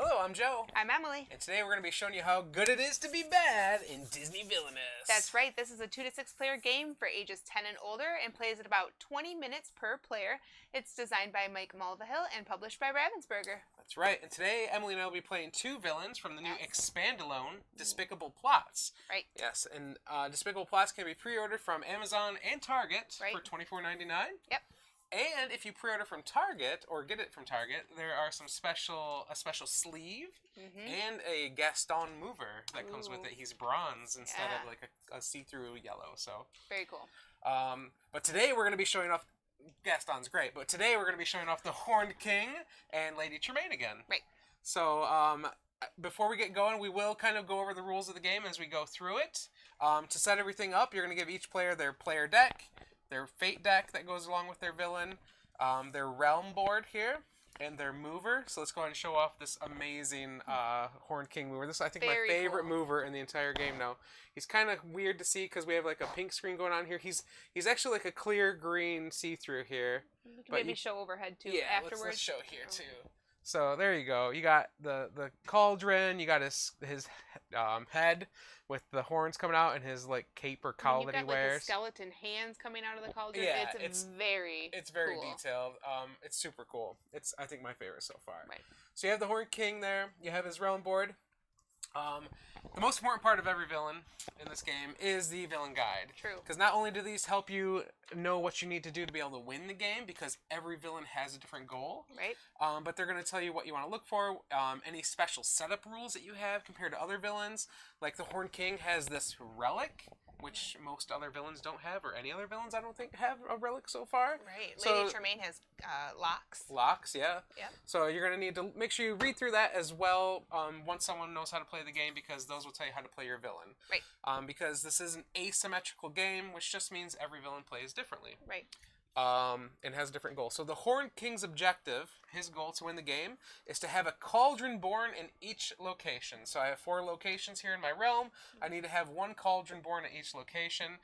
Hello, I'm Joe. I'm Emily. And today we're going to be showing you how good it is to be bad in Disney Villainous. That's right. This is a 2 to 6 player game for ages 10 and older and plays at about 20 minutes per player. It's designed by Mike Mulvihill and published by Ravensburger. That's right. And today Emily and I will be playing two villains from the new Expandalone, Despicable Plots. Right. Yes, and Despicable Plots can be pre-ordered from Amazon and Target for $24.99. Yep. And if you pre-order from Target or get it from Target, there are a special sleeve and a Gaston mover that comes with it. He's bronze instead of like a see-through yellow. So very cool. But today we're going to be showing off. Gaston's great, but today we're going to be showing off the Horned King and Lady Tremaine again. Right. So before we get going, we will kind of go over the rules of the game as we go through it. To set everything up, you're going to give each player their player deck, their fate deck that goes along with their villain, their realm board here, and their mover. So let's go ahead and show off this amazing Horned King mover. This is, I think, my favorite mover in the entire game now. He's kind of weird to see because we have like a pink screen going on here. He's actually like a clear green see-through here. You can maybe show overhead too afterwards. Let's show here too. So there you go. You got the cauldron. You got his head with the horns coming out and his like cape or cowl that he wears. Like, skeleton hands coming out of the cauldron. Yeah, it's very cool. Detailed. It's super cool. It's I think my favorite so far. Right. So you have the Horned King there. You have his realm board. The most important part of every villain in this game is the villain guide. True. Because not only do these help you know what you need to do to be able to win the game, because every villain has a different goal. Right. But they're going to tell you what you want to look for, any special setup rules that you have compared to other villains. Like the Horned King has this relic, which most other villains don't have, or any other villains I don't think have a relic so far. Right. So, Lady Tremaine has locks. Locks, yeah. Yeah. So you're going to need to make sure you read through that as well once someone knows how to play the game, because those will tell you how to play your villain. Right. Because this is an asymmetrical game, which just means every villain plays differently. Right. And has a different goal. So the Horned King's objective, his goal to win the game, is to have a cauldron born in each location. So I have 4 locations here in my realm. I need to have 1 cauldron born at each location.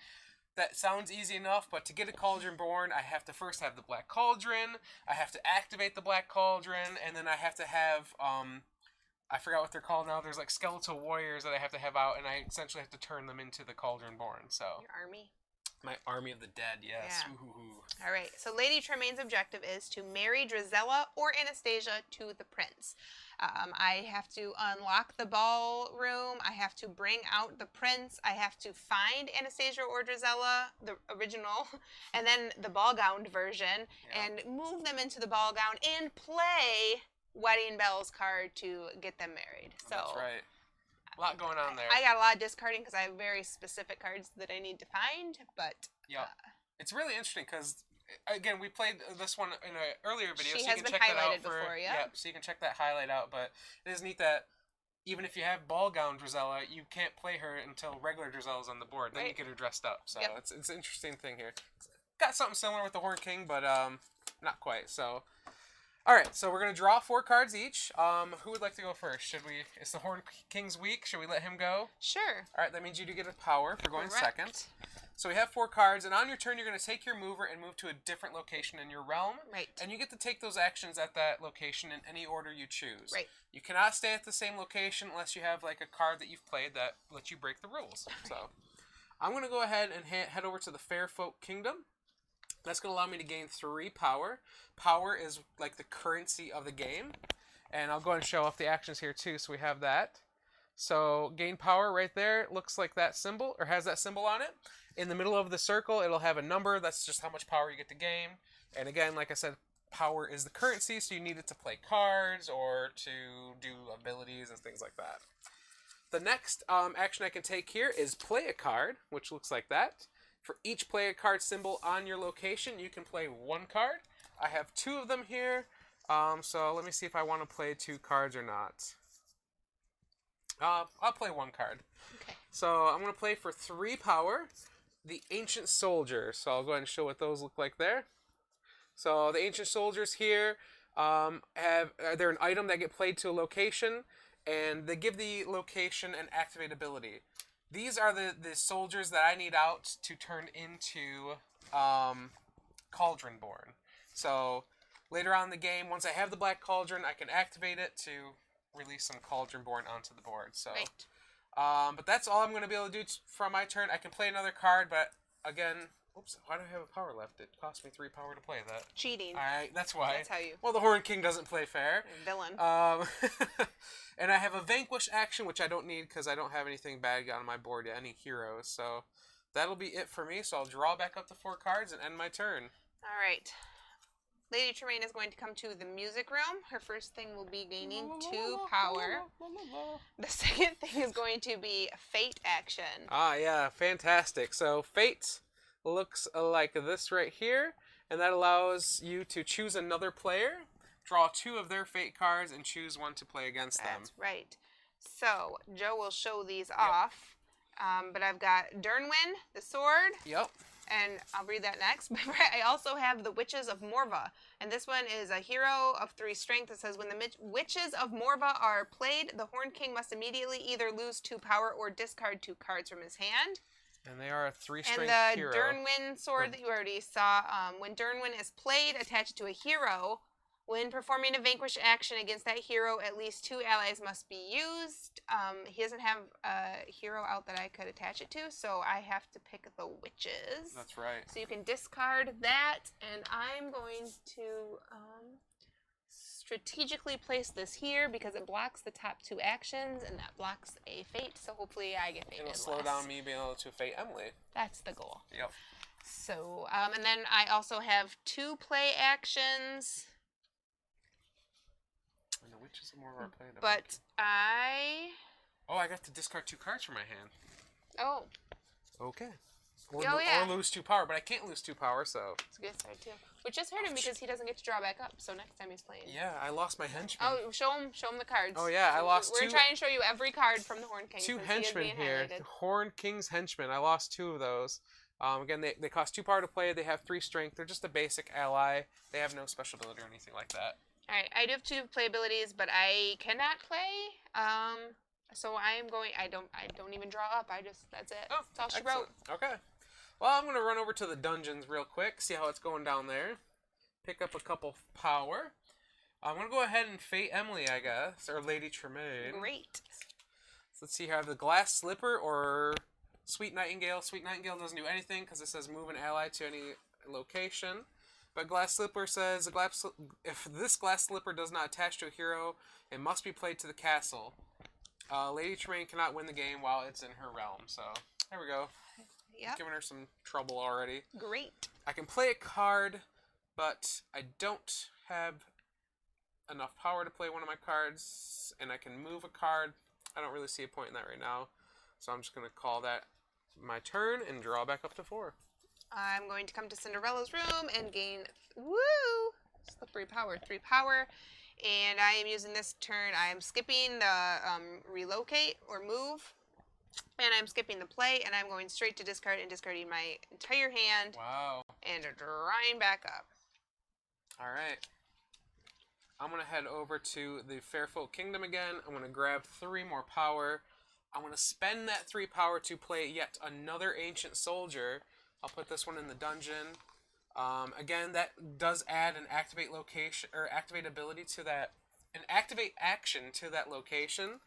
That sounds easy enough, but to get a cauldron born, I have to first have the black cauldron, I have to activate the black cauldron, and then I have to have, I forgot what they're called now, there's like skeletal warriors that I have to have out, and I essentially have to turn them into the cauldron born, so. Your army? My army of the dead, yes. Yeah. All right, so Lady Tremaine's objective is to marry Drizella or Anastasia to the prince. I have to unlock the ballroom. I have to bring out the prince. I have to find Anastasia or Drizella, the original, and then the ball gowned version, and move them into the ball gown and play Wedding Bells card to get them married. So that's right. A lot going on there. I got a lot of discarding because I have very specific cards that I need to find, but... Yeah. It's really interesting because, again, we played this one in an earlier video, so you can check that out before, so you can check that highlight out, but it is neat that even if you have ball gown Drizella, you can't play her until regular Drizella's on the board. Then you get her dressed up. So it's an interesting thing here. Got something similar with the Horned King, but not quite. So... Alright, so we're going to draw 4 cards each. Who would like to go first? It's the Horned King's week. Should we let him go? Sure. Alright, that means you do get a power for going second. So we have 4 cards, and on your turn, you're going to take your mover and move to a different location in your realm. Right. And you get to take those actions at that location in any order you choose. Right. You cannot stay at the same location unless you have like a card that you've played that lets you break the rules. So I'm going to go ahead and head over to the Fair Folk Kingdom. That's going to allow me to gain 3 power. Power is like the currency of the game. And I'll go ahead and show off the actions here too. So we have that. So gain power right there. Looks like that symbol, or has that symbol on it. In the middle of the circle, it'll have a number. That's just how much power you get to gain. And again, like I said, power is the currency. So you need it to play cards or to do abilities and things like that. The next action I can take here is play a card, which looks like that. For each play a card symbol on your location, you can play 1 card. I have 2 of them here, so let me see if I want to play 2 cards or not. I'll play 1 card. Okay. So I'm going to play for 3 power, the Ancient Soldier. So I'll go ahead and show what those look like there. So the Ancient Soldiers here, they're an item that get played to a location, and they give the location an activate ability. These are the soldiers that I need out to turn into Cauldron born. So later on in the game, once I have the Black Cauldron, I can activate it to release some Cauldron Born onto the board. So, Right. but that's all I'm going to be able to do from my turn. I can play another card, but again, oops, why do I have a power left? It cost me 3 power to play that. Cheating. That's why. That's how you. Well, the Horned King doesn't play fair. Villain. And I have a Vanquish action, which I don't need because I don't have anything bad on my board yet, any heroes. So that'll be it for me. So I'll draw back up to 4 cards and end my turn. All right. Lady Tremaine is going to come to the music room. Her first thing will be gaining 2 power. The second thing is going to be Fate action. Ah, yeah, fantastic. So Fate looks like this right here, and that allows you to choose another player, draw 2 of their Fate cards, and choose one to play against them. That's right. So Joe will show these off. But I've got Durnwin, the sword. Yep. And I'll read that next. But I also have the Witches of Morva. And this one is a hero of 3 strength. It says, when the Witches of Morva are played, the Horned King must immediately either lose 2 power or discard 2 cards from his hand. And they are a 3-strength hero. And the Durnwin sword that you already saw, when Durnwin is played, attached to a hero, when performing a Vanquish action against that hero, at least 2 allies must be used. He doesn't have a hero out that I could attach it to, so I have to pick the Witches. That's right. So you can discard that, and I'm going to strategically place this here because it blocks the top 2 actions, and that blocks a Fate, so hopefully I get fated. It'll slow down me being able to Fate Emily. That's the goal. Yep. So, and then I also have 2 play actions. And the Witches of Morva are played. But I got to discard 2 cards from my hand. Oh. Okay. Oh, yeah. Or lose 2 power, but I can't lose 2 power, so. It's a good start, too. Which just hurt him because he doesn't get to draw back up, so next time he's playing. Yeah, I lost my henchman. Oh, show him the cards. Oh, yeah, I lost We're 2. trying to show you every card from the Horned King. 2 henchmen here. Highlighted. Horned King's henchmen. I lost 2 of those. Again, they cost 2 power to play. They have 3 strength. They're just a basic ally. They have no special ability or anything like that. Alright, I do have 2 play abilities, but I cannot play. So I don't even draw up. That's it. Oh, that's all she excellent. wrote. Okay. Well, I'm going to run over to the dungeons real quick, see how it's going down there. Pick up a couple power. I'm going to go ahead and Fate Emily, I guess, or Lady Tremaine. Great. So let's see here. I have the Glass Slipper or Sweet Nightingale. Sweet Nightingale doesn't do anything because it says move an ally to any location. But Glass Slipper says, if this Glass Slipper does not attach to a hero, it must be played to the castle. Lady Tremaine cannot win the game while it's in her realm. So, there we go. Yep. Giving her some trouble already. Great. I can play a card, but I don't have enough power to play one of my cards, and I can move a card. I don't really see a point in that right now, so I'm just going to call that my turn and draw back up to 4. I'm going to come to Cinderella's room and gain, slippery power, 3 power. And I am using this turn, I am skipping the relocate or move. And I'm skipping the play, and I'm going straight to discard and discarding my entire hand. Wow. And drawing back up. All right. I'm going to head over to the Fairfolk Kingdom again. I'm going to grab 3 more power. I'm going to spend that 3 power to play yet another Ancient Soldier. I'll put this one in the dungeon. Again, that does add an activate location, or activate ability to that, an activate action to that location.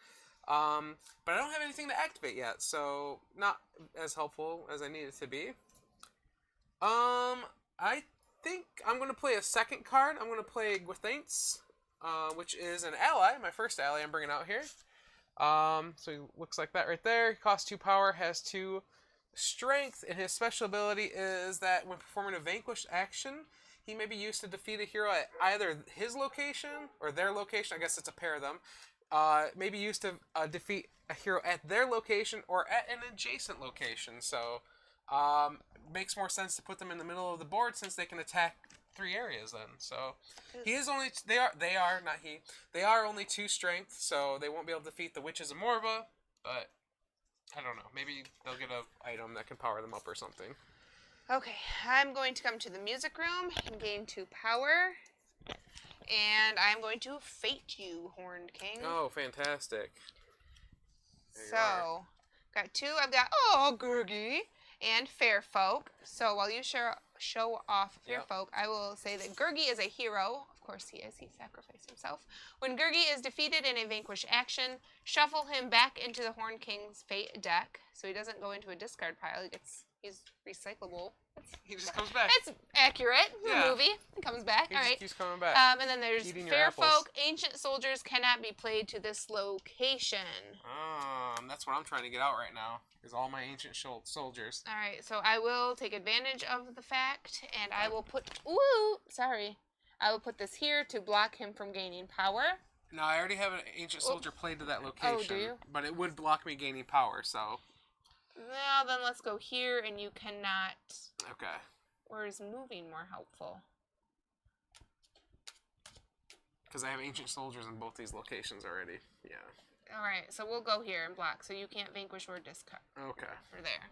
But I don't have anything to activate yet, so not as helpful as I need it to be. I think I'm going to play a second card. I'm going to play Gwithaints, which is an ally, my first ally I'm bringing out here. So he looks like that right there. He costs 2 power, has 2 strength, and his special ability is that when performing a Vanquish action, he may be used to defeat a hero at either his location or their location. I guess it's a pair of them. May be used to defeat a hero at their location or at an adjacent location. So, makes more sense to put them in the middle of the board since they can attack 3 areas then. So, he is only, they are only 2 strength, so they won't be able to defeat the Witches of Morva, but I don't know, maybe they'll get an item that can power them up or something. Okay, I'm going to come to the music room and gain 2 power. And I'm going to Fate you, Horned King. Oh, fantastic. So, got 2. I've got, Gurgi and Fairfolk. So while you show off Fair Yep. Folk, I will say that Gurgi is a hero. Of course he is. He sacrificed himself. When Gurgi is defeated in a vanquish action, shuffle him back into the Horn King's Fate deck. So he doesn't go into a discard pile. He's recyclable. He just comes back. It's accurate. Yeah. The movie. It comes back. He All just right. keeps coming back. And then there's Eating your Fair apples. Folk. Ancient soldiers cannot be played to this location. That's what I'm trying to get out right now. Is all my ancient soldiers. All right, so I will take advantage of the fact, and I will put. Ooh, sorry. I will put this here to block him from gaining power. No, I already have an ancient soldier played to that location. Oh, do you? But it would block me gaining power, so. Well, then let's go here, and you cannot. Okay. Or is moving more helpful? Because I have ancient soldiers in both these locations already. Yeah. All right, so we'll go here and block, so you can't vanquish or discard. Okay. Or there.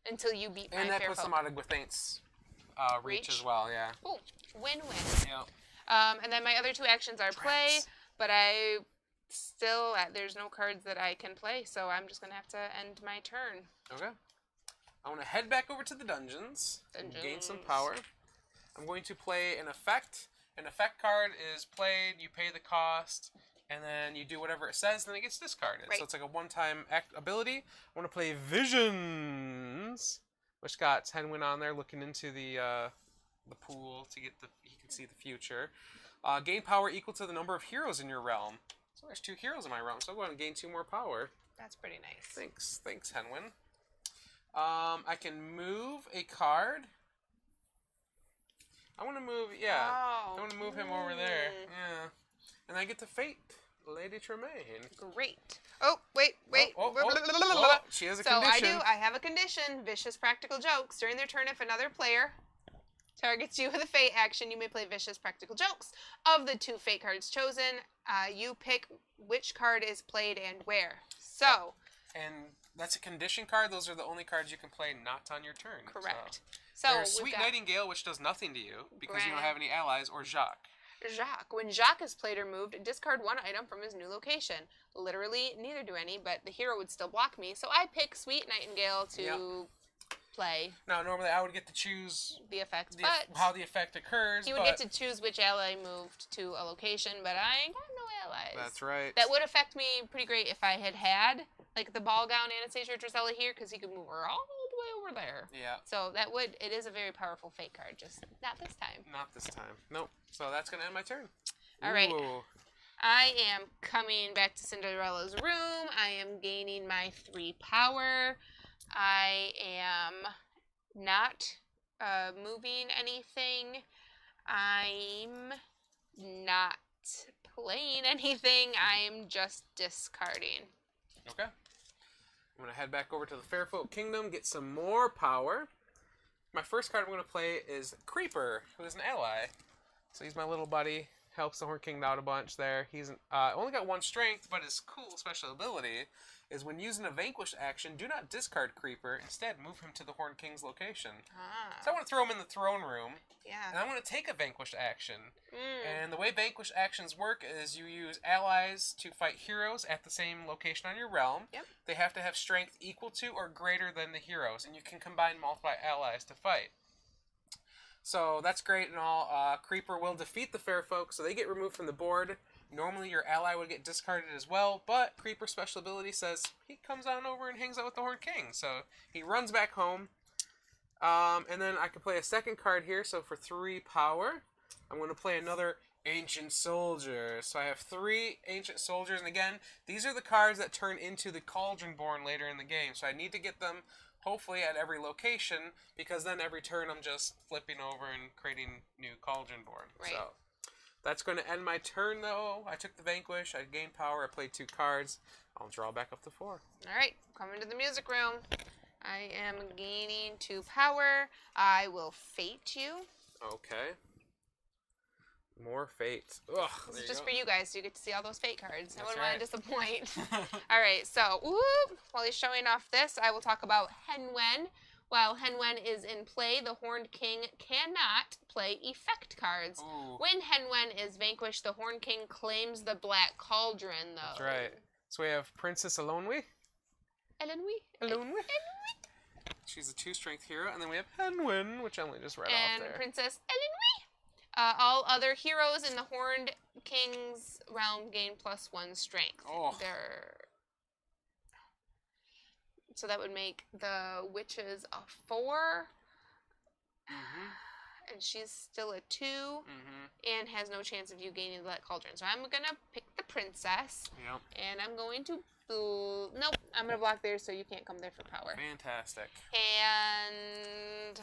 Until you beat my And that Fair puts Folk. them out of Gwythaint's reach as well, yeah. Ooh, win-win. Yep. And then my other two actions are play, but I still, there's no cards that I can play, so I'm just going to have to end my turn. Okay. I want to head back over to the dungeons. And gain some power. I'm going to play an effect. An effect card is played, you pay the cost, and then you do whatever it says, then it gets discarded. Right. So it's like a one-time ability. I want to play Visions, which got Henwin on there looking into the pool to get he can see the future. Gain power equal to the number of heroes in your realm. So there's 2 heroes in my realm, so I'll go ahead and gain 2 more power. That's pretty nice. Thanks, Henwin. I can move a card. I want to move, I want to move him over there. Yeah. And I get to fate Lady Tremaine. Great. Oh, wait. Oh, she has a condition. I have a condition. Vicious practical jokes. During their turn, if another player targets you with a fate action, you may play vicious practical jokes. Of the 2 fate cards chosen, you pick which card is played and where. So. And that's a condition card. Those are the only cards you can play not on your turn. Correct. So there's Sweet Nightingale, which does nothing to you because you don't have any allies, or Jacques. Jacques. When Jacques is played or moved, discard 1 item from his new location. Literally, neither do any, but the hero would still block me, so I pick Sweet Nightingale to play. Now, normally I would get to choose the effect, but how the effect occurs. He would get to choose which ally moved to a location, but I ain't got no allies. That's right. That would affect me pretty great if I had like the ball gown Anastasia Drusilla here, because he could move her all the way over there. Yeah. So it is a very powerful fate card, just not this time. Not this time. Nope. So that's going to end my turn. All right. I am coming back to Cinderella's room. I am gaining my 3 power. I am not moving anything. I'm not playing anything. I'm just discarding. Okay. I'm going to head back over to the Fairfolk Kingdom, get some more power. My first card I'm going to play is Creeper, who is an ally. So he's my little buddy. Helps the Horn King out a bunch there. He's only got 1 strength, but his cool special ability is when using a Vanquish action, do not discard Creeper. Instead, move him to the Horn King's location. So I want to throw him in the throne room. Yeah. And I want to take a Vanquish action. And the way Vanquish actions work is you use allies to fight heroes at the same location on your realm. Yep. They have to have strength equal to or greater than the heroes, and you can combine multiple allies to fight. So that's great and all. Creeper will defeat the fair folk, so they get removed from the board. Normally your ally would get discarded as well, but Creeper's special ability says he comes on over and hangs out with the Horned King. So he runs back home. And then I can play a second card here, so for 3 power, I'm going to play another Ancient Soldier. So I have 3 Ancient Soldiers, and again, these are the cards that turn into the Cauldron born later in the game. So I need to get them hopefully at every location, because then every turn I'm just flipping over and creating new Cauldron born. Right. So that's going to end my turn, though. I took the Vanquish, I gained power, I played 2 cards. I'll draw back up to 4. All right, coming to the music room. I am gaining 2 power. I will fate you. Okay. More fate. Ugh, This is just for you guys, so you get to see all those fate cards. I That's wouldn't right. want to disappoint. All right, so while he's showing off this, I will talk about Henwen. While Henwen is in play, the Horned King cannot play effect cards. Ooh. When Henwen is vanquished, the Horned King claims the Black Cauldron, though. That's right. So we have Princess Elonwe. Elonwe? Elonwe. She's a 2-strength hero. And then we have Henwin, which Emily just read off there. And Princess Elenry. All other heroes in the Horned King's realm gain +1 strength. Oh. So that would make the witches a 4. And she's still a 2. And has no chance of you gaining the Black Cauldron. So I'm going to pick the princess. Yep. And I'm going to... Nope. I'm going to block there so you can't come there for power. Fantastic. And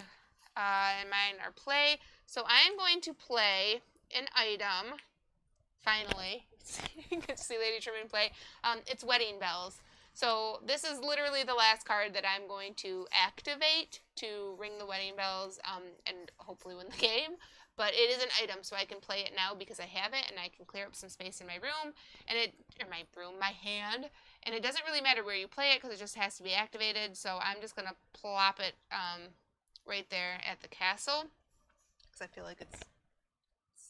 mine are play. So I am going to play an item. Finally. You get to see Lady Tremaine play. It's Wedding Bells. So this is literally the last card that I'm going to activate to ring the wedding bells and hopefully win the game. But it is an item, so I can play it now because I have it, and I can clear up some space in my room, my hand. And it doesn't really matter where you play it because it just has to be activated. So I'm just going to plop it right there at the castle because I feel like it's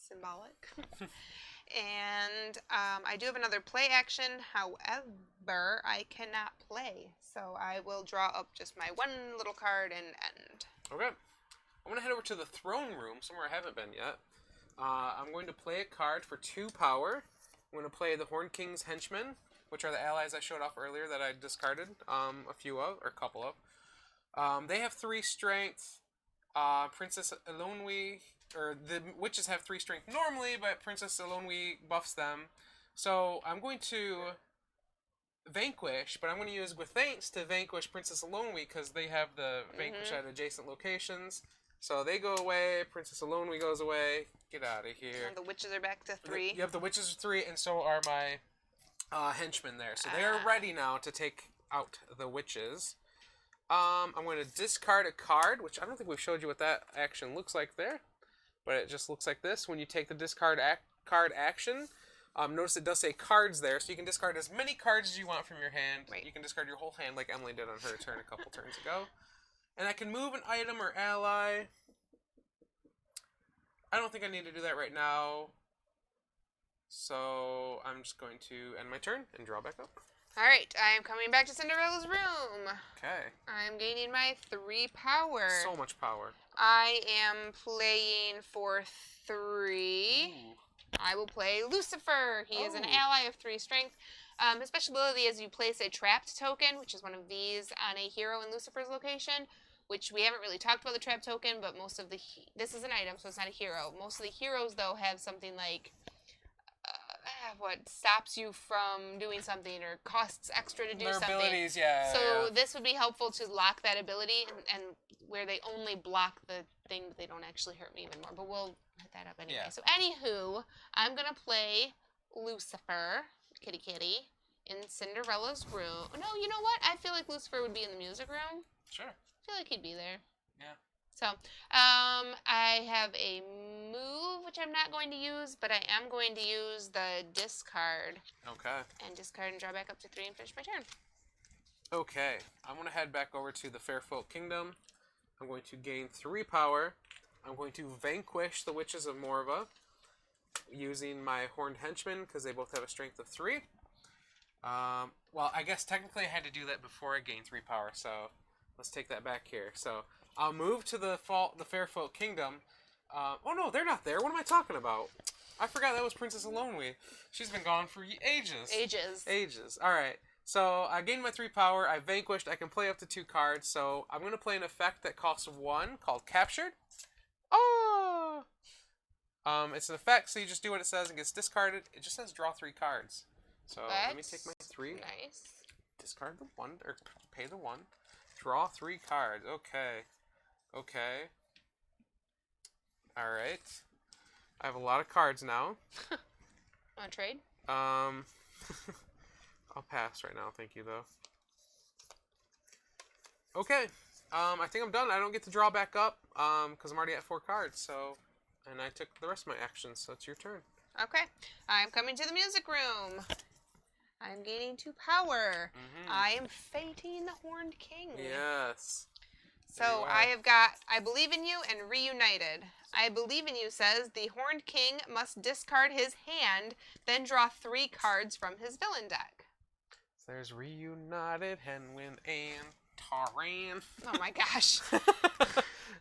symbolic. And I do have another play action. However, I cannot play. So I will draw up just my one little card and end. Okay. I'm going to head over to the throne room, somewhere I haven't been yet. I'm going to play a card for 2 power. I'm going to play the Horned King's Henchmen, which are the allies I showed off earlier that I discarded a couple of. They have 3 strength. Princess Elonwy... Or the witches have 3 strength normally, but Princess Elonwy buffs them. So I'm going to vanquish, but I'm going to use with thanks to vanquish Princess Elonwy because they have the vanquish at adjacent locations. So they go away. Princess Elonwy goes away. Get out of here. And the witches are back to 3. Yep, the witches are 3, and so are my henchmen there. So they are ready now to take out the witches. I'm going to discard a card, which I don't think we've showed you what that action looks like there. But it just looks like this. When you take the discard card action, notice it does say cards there, so you can discard as many cards as you want from your hand. Right. You can discard your whole hand like Emily did on her turn a couple turns ago. And I can move an item or ally. I don't think I need to do that right now. So I'm just going to end my turn and draw back up. Alright, I am coming back to Cinderella's room. Okay. I am gaining my 3 power. So much power. I am playing for 3. Ooh. I will play Lucifer. He is an ally of 3 strength. His special ability is you place a trapped token, which is one of these, on a hero in Lucifer's location, which we haven't really talked about the trapped token, but most of this is an item, so it's not a hero. Most of the heroes, though, have something like what stops you from doing something or costs extra to do Their something. Abilities, yeah. So this would be helpful to lock that ability and where they only block the thing that they don't actually hurt me even more. But we'll hit that up anyway. Yeah. So anywho, I'm going to play Lucifer, kitty, in Cinderella's room. No, you know what? I feel like Lucifer would be in the music room. Sure. I feel like he'd be there. Yeah. So, I have a move, which I'm not going to use, but I am going to use the discard. Okay. And discard and draw back up to 3 and finish my turn. Okay. I'm going to head back over to the Fairfolk Kingdom. I'm going to gain 3 power. I'm going to vanquish the Witches of Morva using my Horned Henchmen because they both have a strength of 3. Well, I guess technically I had to do that before I gained 3 power, so let's take that back here. So I'll move to the Fairfolk Kingdom. Oh no, they're not there. What am I talking about? I forgot that was Princess Elonwy. She's been gone for ages. Ages. Alright. So I gained my 3 power. I vanquished. I can play up to 2 cards. So I'm going to play an effect that costs 1 called Captured. Oh! It's an effect, so you just do what it says and gets discarded. It just says draw 3 cards. So let me take my 3. Nice. Discard the 1, or pay the 1. Draw 3 cards. Okay. Okay. Alright. I have a lot of cards now. Want to trade? I'll pass right now, thank you, though. Okay. I think I'm done. I don't get to draw back up, because I'm already at 4 cards, so... And I took the rest of my actions, so it's your turn. Okay. I'm coming to the music room. I'm gaining 2 power. I am fating the Horned King. Yes. So I have got I Believe in You and Reunited. I Believe in You says the Horned King must discard his hand, then draw 3 cards from his villain deck. So there's Reunited, Henwin, and... Tremaine. Oh my gosh.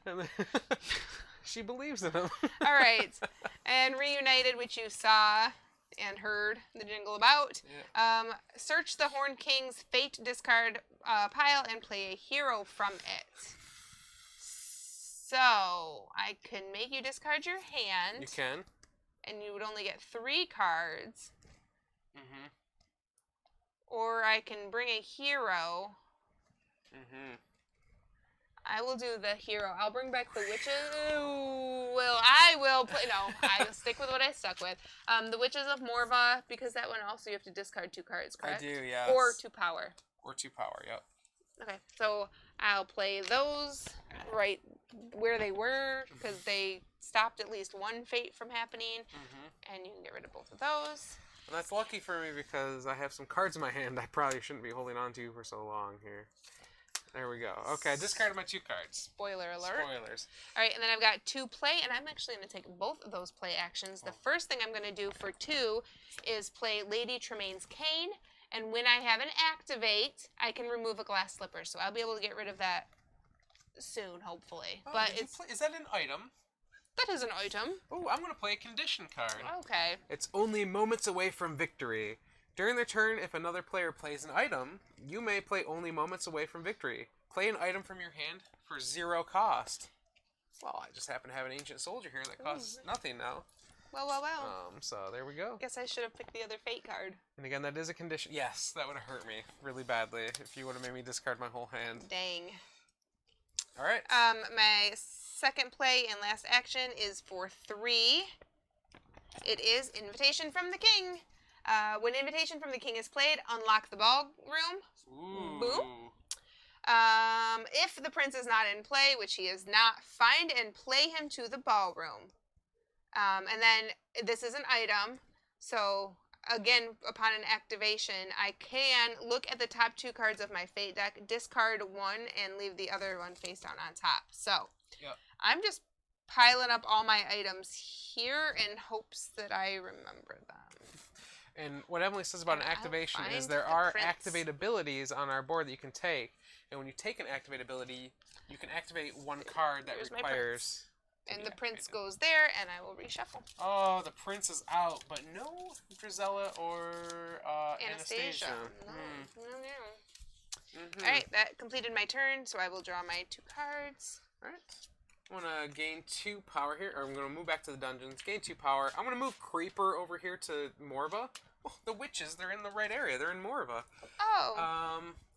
And then she believes in him. All right. And reunited, which you saw and heard the jingle about. Yeah. Search the Horn King's fate discard pile and play a hero from it. So, I can make you discard your hand. You can. And you would only get 3 cards. Mm-hmm. Or I can bring a hero. Mm-hmm. I will do the hero. I'll bring back the witches. I will play. No, I will stick with what I stuck with. The Witches of Morva, because that one also you have to discard 2 cards, correct? I do, yeah. Or 2 power. Or 2 power, yep. Okay, so I'll play those right where they were, because they stopped at least one fate from happening, and you can get rid of both of those. And that's lucky for me because I have some cards in my hand I probably shouldn't be holding on to for so long here. There we go. Okay, I discarded my 2 cards. Spoiler alert. Spoilers. All right, and then I've got 2 play, and I'm actually going to take both of those play actions. The first thing I'm going to do for 2 is play Lady Tremaine's Cane, and when I have an activate, I can remove a glass slipper. So I'll be able to get rid of that soon, hopefully. Oh, but is that an item? That is an item. Oh, I'm going to play a condition card. Okay. It's only moments away from victory. During their turn, if another player plays an item, you may play only moments away from victory. Play an item from your hand for 0 cost. Well, I just happen to have an ancient soldier here that costs nothing now. Well. So there we go. Guess I should have picked the other fate card. And again, that is a condition. Yes, that would have hurt me really badly if you would have made me discard my whole hand. Dang. All right. My second play and last action is for 3. It is Invitation from the King. When Invitation from the King is played, unlock the ballroom. Ooh. Boom. If the prince is not in play, which he is not, find and play him to the ballroom. And then this is an item. So again, upon an activation, I can look at the top 2 cards of my fate deck, discard 1, and leave the other one face down on top. So I'm just piling up all my items here in hopes that I remember them. And what Emily says about an activation is there are activate abilities on our board that you can take. And when you take an activate ability, you can activate 1 card that requires... And the prince goes there, and I will reshuffle. Oh, the prince is out, but no Drizella or Anastasia. No. All right, that completed my turn, so I will draw my 2 cards. All right. I'm going to gain 2 power here, or I'm going to move back to the dungeons, gain 2 power. I'm going to move Creeper over here to Morva. Oh, the witches, they're in the right area. They're in Morva. Oh.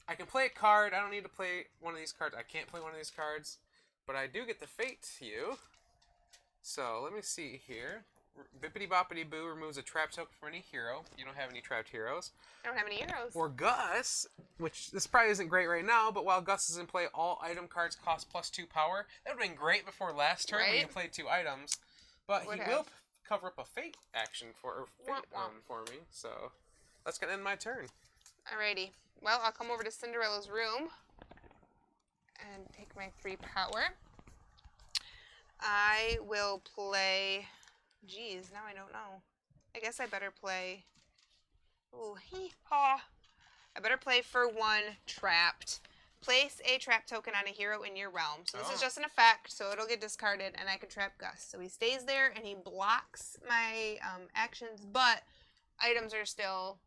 I can play a card. I don't need to play one of these cards. I can't play one of these cards, but I do get the Fate you. So, let me see here. Bippity Boppity Boo removes a trap token from any hero. You don't have any trapped heroes. I don't have any heroes. Or Gus, which this probably isn't great right now, but while Gus is in play, all item cards cost +2 power. That would have been great before last turn when you played 2 items. But he will cover up a Fate action for me. So, that's going to end my turn. Alrighty. Well, I'll come over to Cinderella's room and take my 3 power. I will play... Geez, now I don't know. I guess I better play... Ooh, hee-haw. I better play for 1 trapped. Place a trap token on a hero in your realm. So this is just an effect, so it'll get discarded, and I can trap Gus. So he stays there, and he blocks my actions, but items are still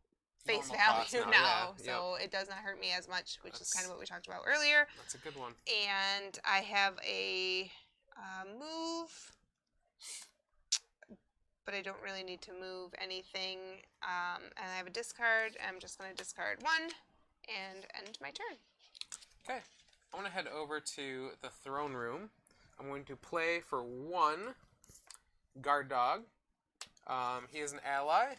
face value now. So it does not hurt me as much, which is kind of what we talked about earlier. That's a good one. And I have a move, but I don't really need to move anything. And I have a discard. I'm just going to discard 1 and end my turn. Okay. I want to head over to the throne room. I'm going to play for 1 guard dog. He is an ally,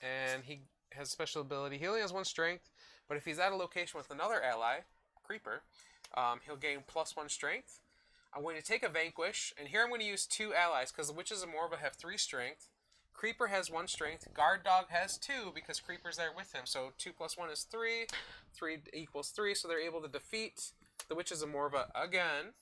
and he has special ability. He only has 1 strength, but if he's at a location with another ally, Creeper, he'll gain +1 strength. I'm going to take a Vanquish, and here I'm going to use 2 allies, because the Witches of Morva have 3 strength. Creeper has 1 strength. Guard Dog has 2, because Creeper's there with him. So 2 + 1 is 3. 3 equals 3, so they're able to defeat the Witches of Morva again.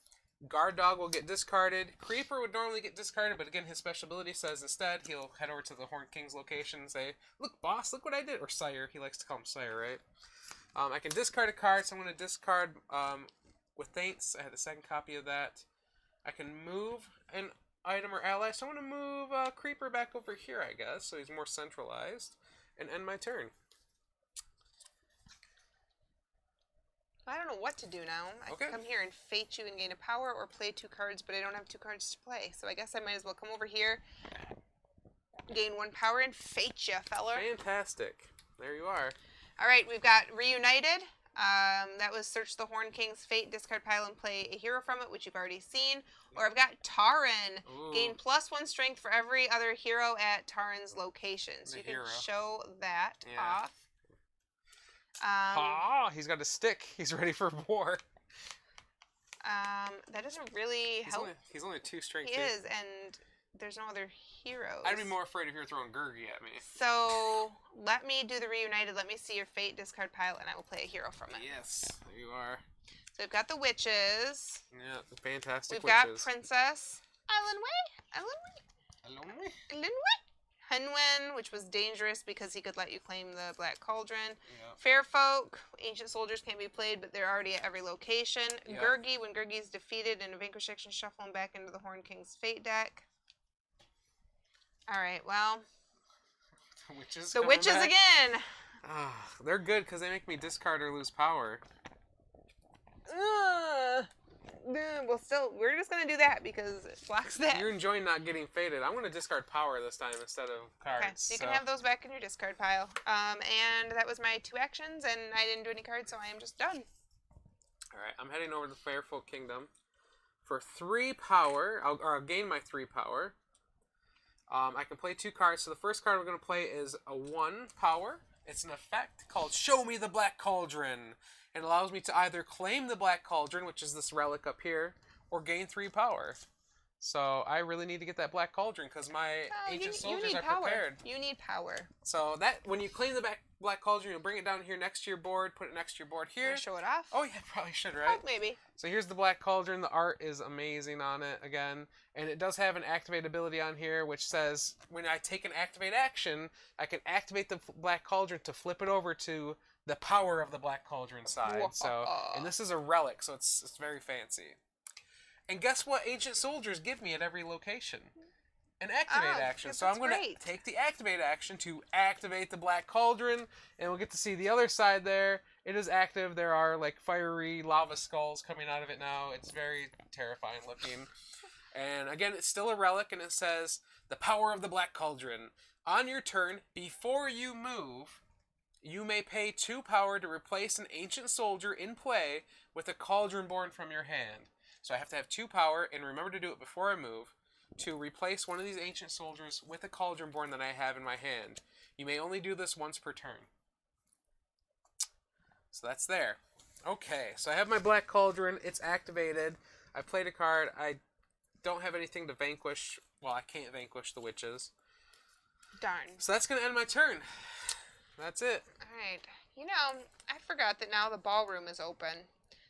Guard Dog will get discarded. Creeper would normally get discarded, but again, his special ability says instead he'll head over to the Horned King's location and say, "Look, boss, look what I did." Or Sire. He likes to call him Sire, right? I can discard a card, so I'm going to discard with Thanks. I had the second copy of that. I can move an item or ally, so I'm going to move Creeper back over here, I guess, so he's more centralized, and end my turn. I don't know what to do now. I Okay. can come here and fate you and gain a power, or play 2 cards, but I don't have 2 cards to play. So I guess I might as well come over here, gain 1 power, and fate you, feller. Fantastic. There you are. All right, we've got Reunited. That was Search the Horn King's Fate, discard pile, and play a hero from it, which you've already seen. Or I've got Taran. Ooh. Gain +1 strength for every other hero at Taran's location. So you can show that off. He's got a stick. He's ready for war. That doesn't really help. He's only 2 strength. He is, and there's no other heroes. I'd be more afraid if you were throwing Gurgi at me. So let me do the Reunited. Let me see your Fate, discard pile, and I will play a hero from it. Yes, there you are. So we've got the Witches. Yeah, the fantastic We've got Witches. Princess Elenway, Hunwen, which was dangerous because he could let you claim the Black Cauldron. Yep. Fair Folk, Ancient Soldiers can't be played, but they're already at every location. Yep. Gurgi, when Gurgi is defeated in a vanquish action, shuffle him back into the Horn King's Fate deck. All right, well, The Witches back. again. They're good because they make me discard or lose power. Well, still, we're just gonna do that because it blocks that. You're enjoying not getting faded. I'm going to discard power this time instead of cards. Okay, so you can have those back in your discard pile. And that was my 2 actions, and I didn't do any cards, so I am just done. All right, I'm heading over to the Fairfolk Kingdom for 3 power. I'll gain my 3 power. I can play 2 cards. So the first card we're going to play is a 1 power. It's an effect called Show Me the Black Cauldron. It allows me to either claim the Black Cauldron, which is this relic up here, or gain 3 power. So I really need to get that Black Cauldron because my ancient soldiers are prepared. You need power. So that when you claim the Black Cauldron, you'll bring it down here next to your board, put it next to your board here. Can I show it off? Oh yeah, probably should, right? Oh, maybe. So here's the Black Cauldron. The art is amazing on it again. And it does have an activate ability on here, which says when I take an activate action, I can activate the Black Cauldron to flip it over to the power of the Black Cauldron side. So, and this is a relic, so it's very fancy. And guess what ancient soldiers give me at every location? An activate action. So I'm going to take the activate action to activate the Black Cauldron, and we'll get to see the other side there. It is active. There are like fiery lava skulls coming out of it now. It's very terrifying looking. And again, it's still a relic, and it says, the power of the Black Cauldron. On your turn, before you move, you may pay 2 power to replace an ancient soldier in play with a cauldron born from your hand. So I have to have 2 power, and remember to do it before I move, to replace one of these ancient soldiers with a cauldron born that I have in my hand. You may only do this once per turn. So that's there. Okay, so I have my Black Cauldron. It's activated. I played a card. I don't have anything to vanquish. Well, I can't vanquish the Witches. Darn. So that's going to end my turn. That's it. Alright. You know, I forgot that now the ballroom is open.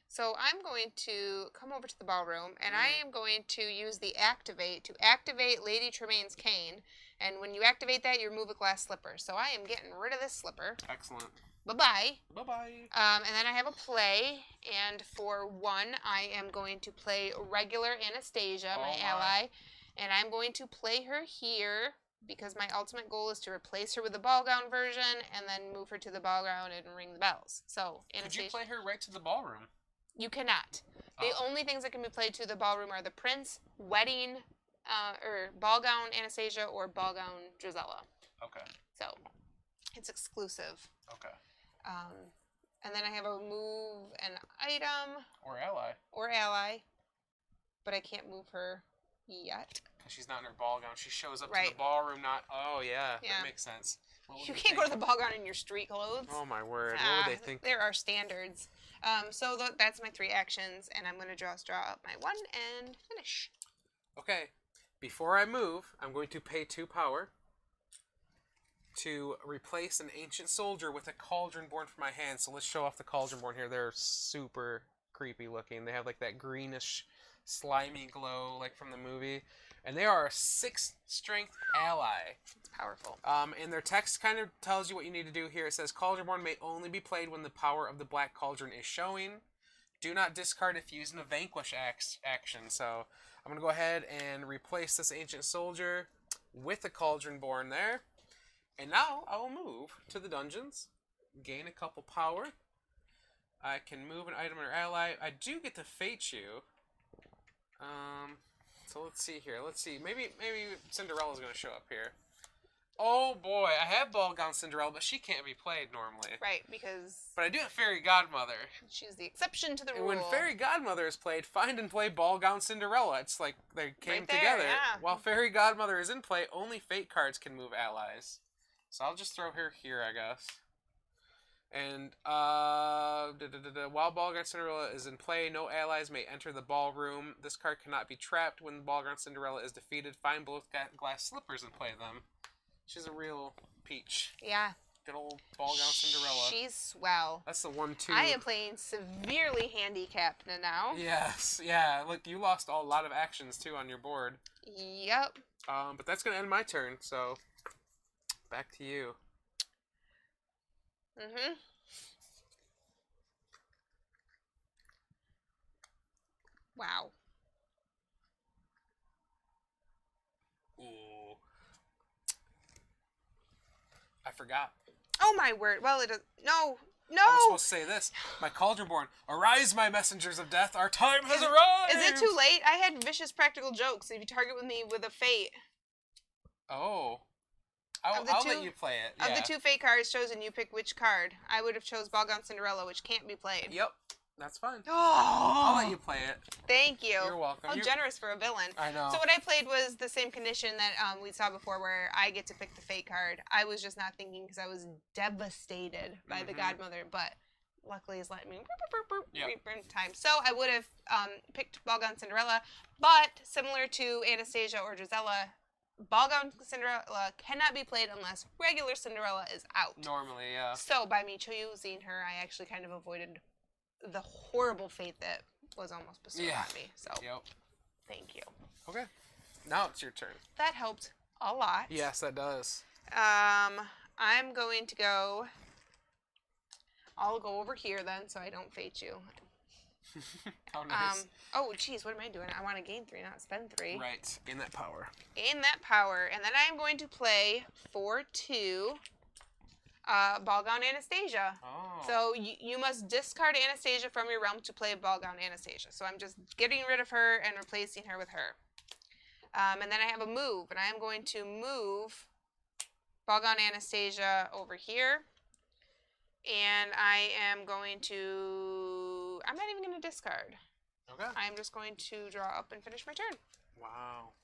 So I'm going to come over to the ballroom, and I am going to use the activate to activate Lady Tremaine's cane. And when you activate that, you remove a glass slipper. So I am getting rid of this slipper. Excellent. Bye-bye. Bye-bye. And then I have a play, and for 1, I am going to play regular Anastasia, my ally. And I'm going to play her here, because my ultimate goal is to replace her with the ball gown version, and then move her to the ball gown and ring the bells. So, Anastasia. Could you play her right to the ballroom? You cannot. The only things that can be played to the ballroom are the prince, wedding, or ball gown Anastasia, or ball gown Drizella. Okay. So, it's exclusive. Okay. And then I have a move an item. Or ally. Or ally. But I can't move her yet. Because she's not in her ball gown. She shows up to Right. the ballroom not... Oh, yeah. That makes sense. You can't go to the ball gown in your street clothes. Oh, my word. What would they think? There are standards. So that's my 3 actions, and I'm going to draw up my 1 and finish. Okay. Before I move, I'm going to pay 2 power to replace an ancient soldier with a cauldron born from my hand. So let's show off the cauldron born here. They're super creepy looking. They have like that greenish, slimy glow like from the movie. And they are a 6 strength ally. It's powerful. And their text kind of tells you what you need to do here. It says, Cauldron may only be played when the power of the Black Cauldron is showing. Do not discard if using a Vanquish action. So I'm going to go ahead and replace this Ancient Soldier with a Cauldron Born there. And now I will move to the dungeons, gain a couple power. I can move an item or ally. I do get to fate you. So let's see here. Let's see. Maybe Cinderella's going to show up here. Oh boy, I have Ball Gown Cinderella, but she can't be played normally. Right, because... But I do have Fairy Godmother. She's the exception to the rule. And when Fairy Godmother is played, find and play Ball Gown Cinderella. It's like they came Right there, together. yeah. While Fairy Godmother is in play, only Fate cards can move allies. So I'll just throw her here, I guess. And while Ball Gown Cinderella is in play, no allies may enter the ballroom. This card cannot be trapped when Ball Gown Cinderella is defeated. Find both glass slippers and play them. She's a real peach. Yeah. Good old Ball Gown Cinderella. She's swell. That's the 1-2. I am playing severely handicapped now. Yes, yeah. Look, you lost a lot of actions too on your board. Yep. But that's gonna end my turn. So back to you. Mhm. Wow. Ooh. I forgot. Oh my word. Well, it is. No. No. I was supposed to say this. My Cauldron Born. Arise, my messengers of death. Our time has arrived. Is it too late? I had vicious practical jokes. If you target with me with a fate. Oh. I'll let you play it. Of the 2 fate cards chosen, you pick which card. I would have chose Ball Gown Cinderella, which can't be played. Yep. That's fine. Oh. I'll let you play it. Thank you. You're welcome. How generous for a villain. I know. So what I played was the same condition that we saw before, where I get to pick the fate card. I was just not thinking because I was devastated by the godmother, but luckily it's letting me in time. So I would have picked Ball Gown Cinderella, but similar to Anastasia or Drizella, Ball Gown Cinderella cannot be played unless regular Cinderella is out. Normally, yeah. So by me choosing her, I actually kind of avoided the horrible fate that was almost bestowed on me. So, thank you. Okay. Now it's your turn. That helped a lot. Yes, that does. I'm going to go... I'll go over here then, so I don't fate you. How nice. Oh, geez, what am I doing? I want to gain 3, not spend 3. Right. Gain that power. Gain that power. And then I'm going to play for 2... Ball Gown Anastasia. Oh. So you must discard Anastasia from your realm to play Ball Gown Anastasia. So I'm just getting rid of her and replacing her with her. And then I have a move, and I am going to move Ball Gown Anastasia over here. And I am going to... I'm not even going to discard. Okay. I'm just going to draw up and finish my turn. Wow.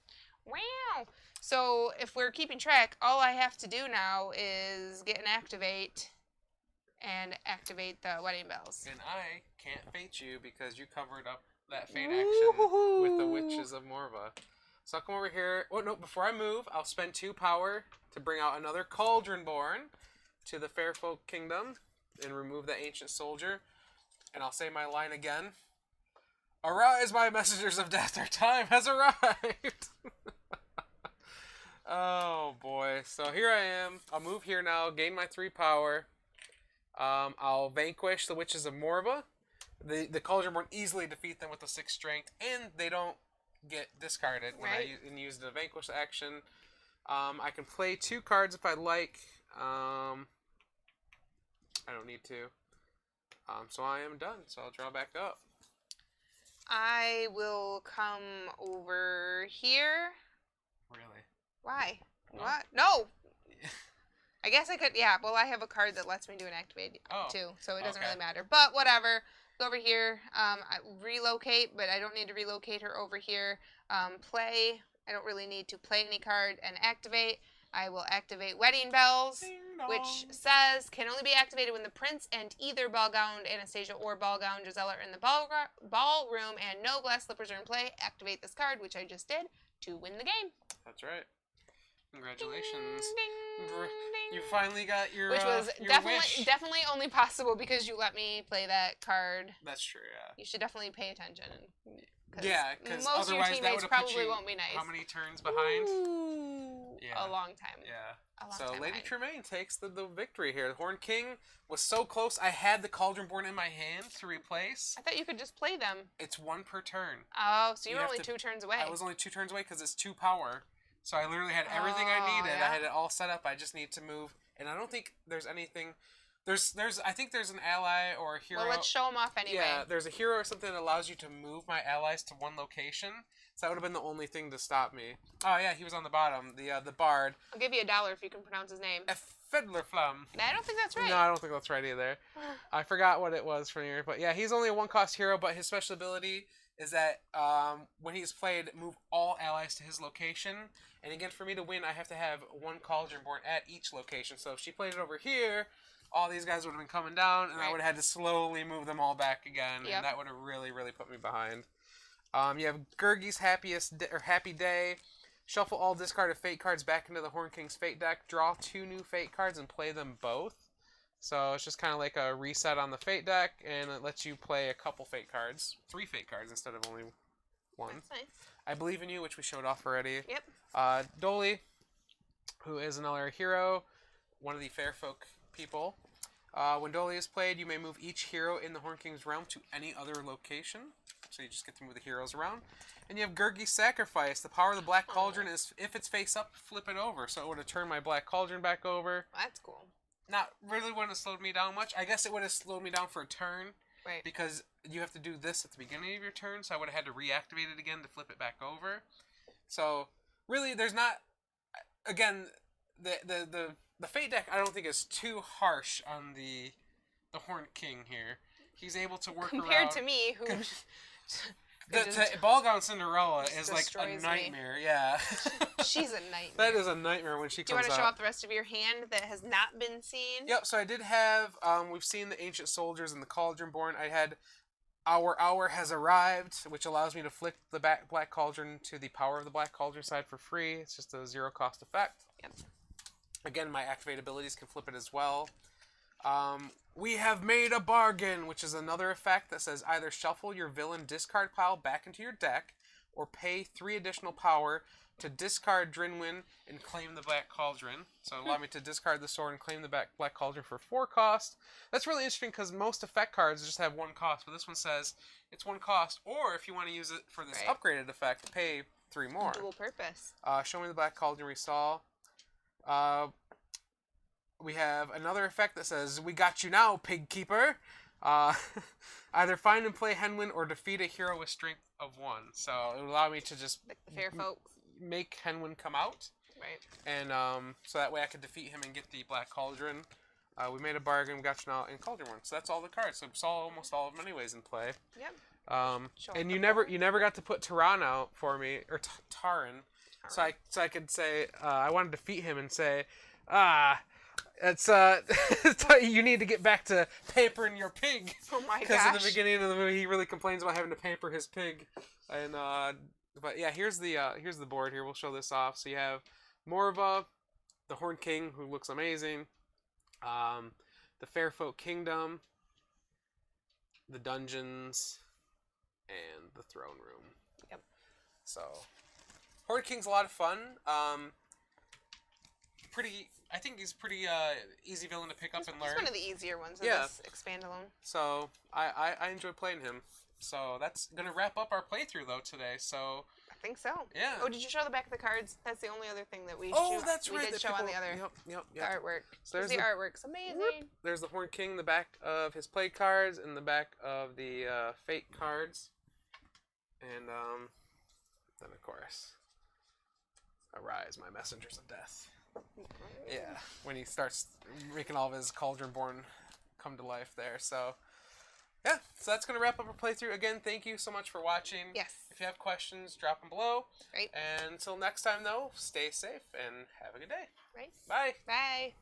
Wow. So if we're keeping track, all I have to do now is get an activate and activate the wedding bells. And I can't fate you because you covered up that fate action with the Witches of Morva. So I'll come over here. Oh, no, before I move, I'll spend 2 power to bring out another Cauldron Born to the Fair Folk Kingdom and remove the Ancient Soldier. And I'll say my line again. Arise, my messengers of death, our time has arrived. Oh, boy. So here I am. I'll move here now, gain my 3 power. I'll vanquish the Witches of Morva. The Cauldron Born easily defeat them with a 6 strength, and they don't get discarded when I use the vanquish action. I can play 2 cards if I like. I don't need to. So I am done. So I'll draw back up. I will come over here. Really? Why? No. What? No! I guess I could, yeah. Well, I have a card that lets me do an activate too, so it doesn't really matter. But whatever. Go over here. I relocate, but I don't need to relocate her over here. Play. I don't really need to play any card and activate. I will activate Wedding Bells, which says can only be activated when the prince and either ball-gowned Anastasia or ball-gowned Gisela are in the ballroom and no glass slippers are in play. Activate this card, which I just did, to win the game. That's right. Congratulations. Ding, ding, You finally got your Which was your definitely only possible because you let me play that card. That's true, yeah. You should definitely pay attention and Yeah, because most of your otherwise that teammates would have put probably you won't be nice. how many turns behind? Ooh, Yeah. a long time. Yeah. A long So time Lady behind. Tremaine takes the victory here. The Horn King was so close. I had the Cauldron Born in my hand to replace. I thought you could just play them. It's 1 per turn. Oh, so you were have only to- 2 turns away. I was only 2 turns away because it's 2 power. So I literally had everything I Oh, needed. yeah. I had it all set up. I just need to move. And I don't think there's anything... I think there's an ally or a hero... Well, let's show them off anyway. Yeah, there's a hero or something that allows you to move my allies to one location. So that would have been the only thing to stop me. Oh yeah, he was on the bottom. The bard. I'll give you $1 if you can pronounce his name. A Fiddlerflum. I don't think that's right. No, I don't think that's right either. I forgot what it was from here. But yeah, he's only a 1-cost hero, but his special ability is that when he's played, move all allies to his location. And again, for me to win, I have to have 1 Cauldron Born at each location. So if she played it over here, all these guys would have been coming down, and I would have had to slowly move them all back again, and that would have really, really put me behind. You have Gurgi's Happy Day. Shuffle all discarded Fate cards back into the Horn King's Fate deck. Draw 2 new Fate cards and play them both. So it's just kind of like a reset on the Fate deck, and it lets you play a couple Fate cards. 3 Fate cards instead of only 1. That's nice. I Believe in You, which we showed off already. Yep. Dolly, who is another hero, one of the Fairfolk people. When Dolly is played, you may move each hero in the Horn King's realm to any other location. So you just get to move the heroes around. And you have Gurgi's Sacrifice. The power of the Black Cauldron is, if it's face up, flip it over. So it would have turned my Black Cauldron back over. That's cool. Not really wouldn't have slowed me down much. I guess it would have slowed me down for a turn. Right. Because you have to do this at the beginning of your turn. So I would have had to reactivate it again to flip it back over. So really, there's not... Again, the Fate deck I don't think is too harsh on the Horn King here. He's able to work around... Compared to me, who... Ballgown Cinderella is like a destroys me. nightmare. Yeah. She's a nightmare. That is a nightmare when she Do you comes want out. to show off the rest of your hand that has not been seen? Yep, so I did have, we've seen the Ancient Soldiers and the Cauldron Born. I had Our Hour Has Arrived, which allows me to flick the Black Cauldron to the Power of the Black Cauldron side for free. It's just a 0-cost effect. Yep. Again, my activate abilities can flip it as well. We have made a bargain, which is another effect that says either shuffle your villain discard pile back into your deck, or pay 3 additional power to discard Drinwin and claim the Black Cauldron. So allow me to discard the sword and claim the Black Cauldron for 4 cost. That's really interesting because most effect cards just have 1 cost, but this one says it's 1 cost, or if you want to use it for this upgraded effect, pay 3 more. Dual purpose. Show me the Black Cauldron we saw. We have another effect that says, we got you now, Pig Keeper. Either find and play Henwin or defeat a hero with strength of 1. So it will allow me to just Like the fair folks. make Henwin come out. Right. And so that way I could defeat him and get the Black Cauldron. We made a bargain, we got you now, and Cauldron One. So that's all the cards. So we saw almost all of them anyways in play. Yep. And you never got to put Taran out for me, or Taran. So I could say, I wanted to defeat him and say, it's you need to get back to pampering your pig. Oh my gosh. Because at the beginning of the movie, he really complains about having to pamper his pig. And but yeah, here's the board here. We'll show this off. So you have Morva, the Horn King, who looks amazing. The Fairfolk Kingdom, the dungeons, and the throne room. Yep. So, Horn King's a lot of fun. I think he's pretty easy villain to pick up and learn. He's one of the easier ones in this expandalone. So I enjoy playing him. So that's gonna wrap up our playthrough though today. So I think so. Yeah. Oh, did you show the back of the cards? That's the only other thing that we. That's we right. did show on the other. Yep. The artwork. So there's the artwork's amazing. There's the Horn King, the back of his play cards, and the back of the Fate cards, and then of course, Arise, my messengers of death. Yeah, when he starts making all of his Cauldron Born come to life there. So, yeah, so that's going to wrap up our playthrough. Again, thank you so much for watching. Yes. If you have questions, drop them below. Right. And until next time, though, stay safe and have a good day. Right. Bye. Bye.